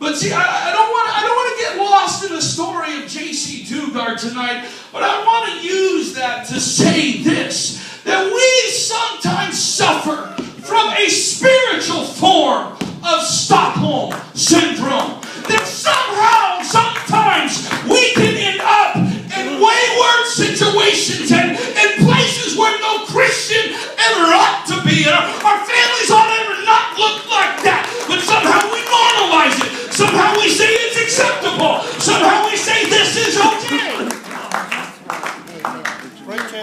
But see, I don't want to get lost in the story of J.C. Dugard tonight, but I want to use that to say this, that we sometimes suffer from a spiritual form of Stockholm Syndrome. That somehow, sometimes, we can end up in wayward situations and places where no Christian ever ought to be. And our families ought to ever not look like that. But somehow we normalize it. Somehow we say it's acceptable. Somehow we say this is okay.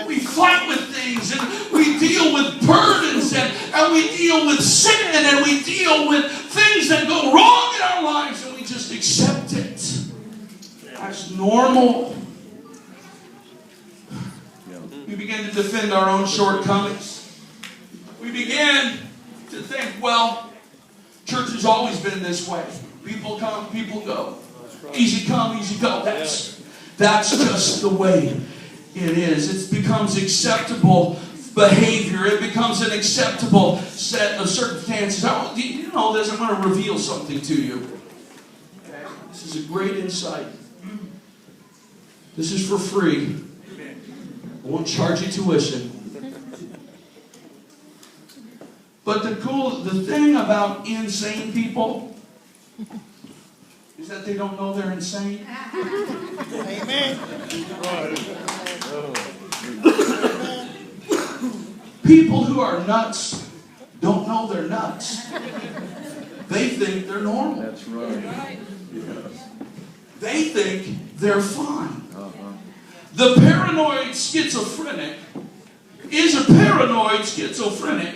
We fight with things and we deal with burdens and we deal with sin and we deal with things that go wrong in our lives and we just accept it as normal. We begin to defend our own shortcomings. We begin to think, well, church has always been this way. People come, people go. Easy come, easy go. That's just the way it is. It becomes acceptable behavior. It becomes an acceptable set of circumstances. You know this, I'm going to reveal something to you. Okay? This is a great insight. This is for free. I won't charge you tuition. But the thing about insane people is that they don't know they're insane. Amen. People who are nuts don't know they're nuts. They think they're normal. That's right. They think they're fine. The paranoid schizophrenic is a paranoid schizophrenic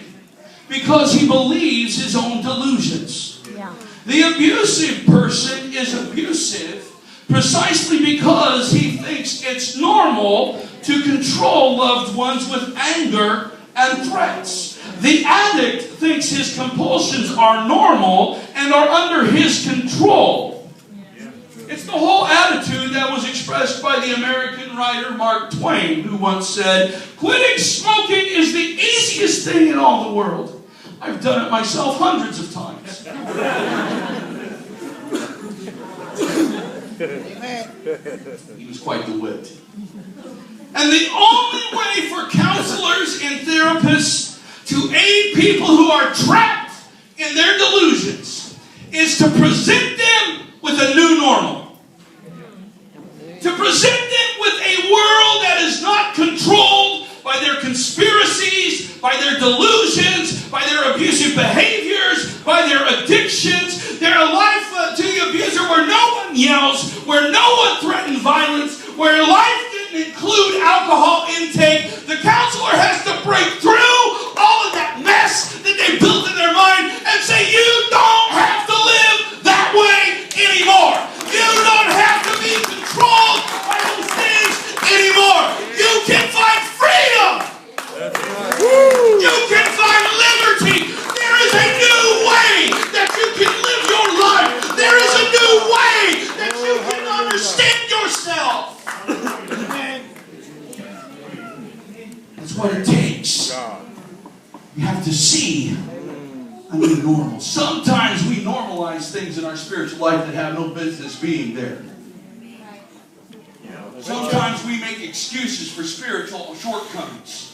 because he believes his own delusions. Yeah. The abusive person is abusive precisely because he thinks it's normal to control loved ones with anger and threats. The addict thinks his compulsions are normal and are under his control. It's the whole attitude that was expressed by the American writer Mark Twain, who once said, "Quitting smoking is the easiest thing in all the world. I've done it myself hundreds of times." He was quite the wit. And the only way for counselors and therapists to aid people who are trapped in their delusions is to present them with a new normal. To present them with a world that is not controlled by their conspiracies, by their delusions, by their abusive behaviors, by their addictions. They're a life to the abuser where no one yells, where no one threatens violence, where life didn't include alcohol intake. The counselor has to break through all of that mess that they built in their mind and say, you don't have to live that way anymore. You don't have to be controlled by those things anymore. You can find freedom. You can find liberty. There is a new way that you can live your life. There is a new way that you can understand yourself. That's what it takes. You have to see a new normal. Sometimes we normalize things in our spiritual life that have no business being there. Sometimes we make excuses for spiritual shortcomings,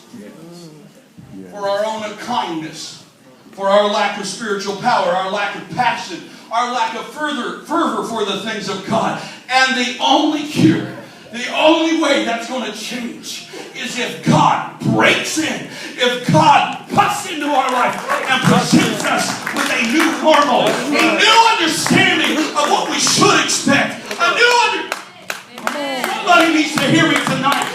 for our own unkindness, for our lack of spiritual power, our lack of passion, our lack of fervor for the things of God. And the only cure, the only way that's going to change is if God breaks in, if God busts into our life and presents us with a new normal, a new understanding of what we should expect, a new understanding. Somebody needs to hear me tonight.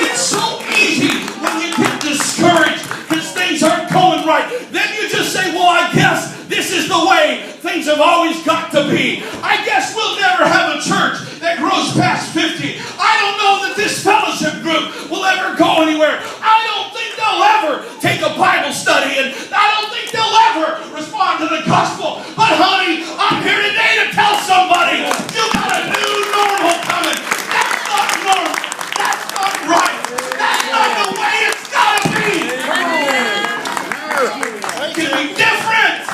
It's so easy when you get discouraged because things aren't going right. Then you just say, well, I guess this is the way things have always got to be. I guess we'll never have a church that grows past 50. I don't know that this fellowship group will ever go anywhere. I don't think they'll ever take a Bible study, and I don't think they'll ever respond to the gospel. But honey, I'm here today to tell somebody you got a new normal coming. That's not normal. That's not right. That's not the way it's got to be. It can be different.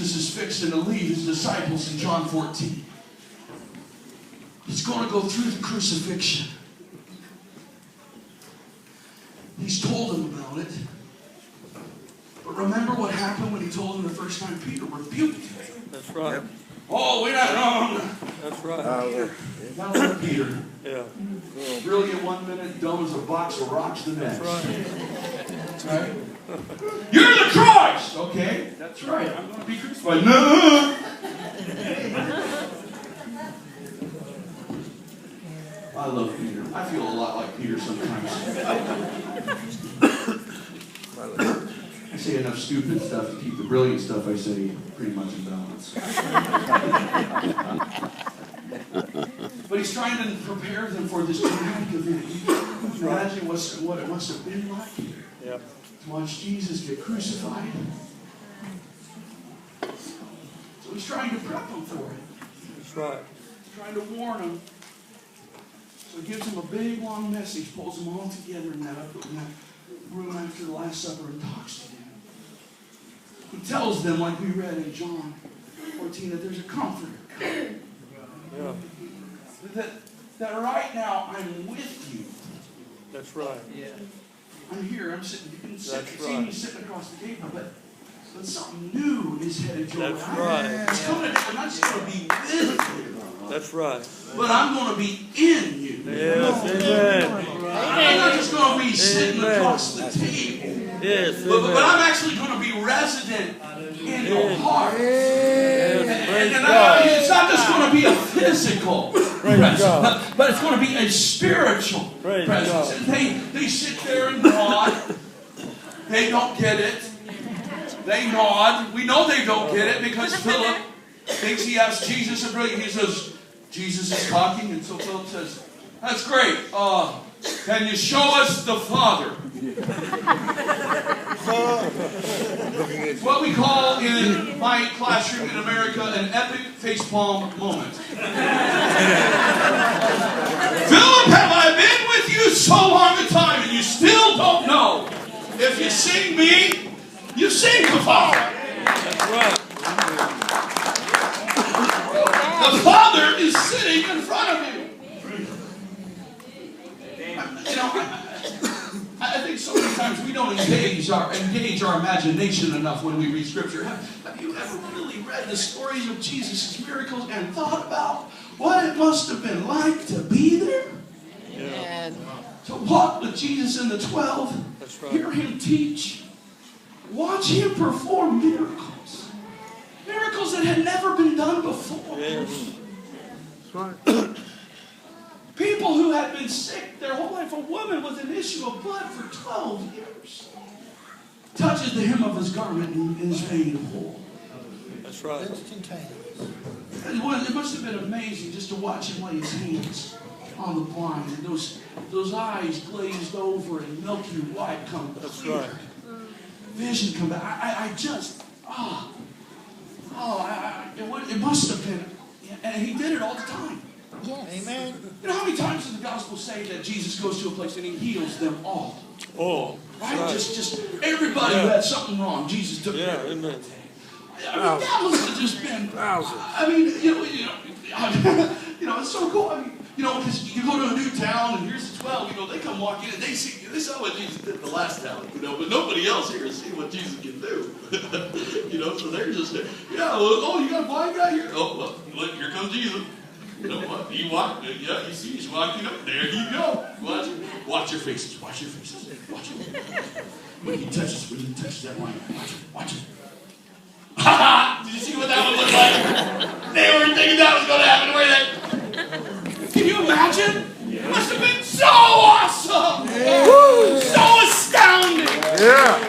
Jesus is fixing to lead his disciples in John 14. He's going to go through the crucifixion. He's told them about it. But remember what happened when he told them the first time? Peter rebuked him. That's right. Oh, we're not wrong. That's right. That was Peter. Yeah. Brilliant 1 minute, dumb as a box of rocks the next. That's right. Right? You're the Christ! Okay, that's right. I'm going to be crucified. No! I love Peter. I feel a lot like Peter sometimes. I say enough stupid stuff to keep the brilliant stuff I say pretty much in balance. But he's trying to prepare them for this dramatic event. You can imagine what it must have been like Yep. to watch Jesus get crucified. So he's trying to prep them for it. That's right. He's trying to warn them. So he gives them a big, long message, pulls them all together in that room after the Last Supper and talks to them. He tells them, like we read in John 14, that there's a comforter coming. Yeah. That right now I'm with you. That's right. I'm here. I'm sitting. You can That's see right. me sitting across the table, but something new is headed your way. That's right. It's coming. I'm not just going to be with you, That's right. but I'm going to be in you. Yes. Amen. I'm not just going to be sitting Amen. across the table, Yes. but Amen. I'm actually going to be resident in your heart. Praise And God. it's not just going to be a physical presence, but it's going to be a spiritual Praise presence. God. And they sit there and nod. They don't get it. They nod. We know they don't get it because Philip thinks he has Jesus and brilliant. He says, Jesus is talking, and so Philip says, that's great. Can you show us the Father? It's what we call in my classroom in America an epic facepalm moment. Philip, have I been with you so long a time and you still don't know? If you sing me, you sing the Father. That's right. The Father is sitting in front of you. You know, I think so many times we don't engage our imagination enough when we read Scripture. Have you ever really read the stories of Jesus' miracles and thought about what it must have been like to be there? Yeah. To walk with Jesus and the 12, That's right. hear him teach, watch him perform miracles. Miracles that had never been done before. Yes. People who had been sick their whole life. A woman with an issue of blood for 12 years touches the hem of his garment and is made whole. That's right. It must have been amazing just to watch him lay his hands on the blind and those eyes glazed over and milky white come That's clear. right. Vision come back. It must have been, and he did it all the time. Yes. Amen. You know how many times does the gospel say that Jesus goes to a place and he heals them all? Oh. Right? Right. Just everybody who had something wrong, Jesus took care of it. Amen. I mean, that must have just been. I mean, you know, it's so cool. I mean, you know, because you go to a new town and here's the 12. They come walk in and they saw what Jesus did in the last town. But nobody else here has seen what Jesus can do. So they're just there. Yeah. Well, you got a blind guy here. Oh, well, look, here comes Jesus. You know what? He walked. Yeah, you see, he's walking up. There you go. Watch your faces. Watch your faces. Watch it. When he touches that line, watch it. Ha! Did you see what that one looked like? They were thinking that was going to happen, were they? Can you imagine? It must have been so awesome. So astounding. Yeah.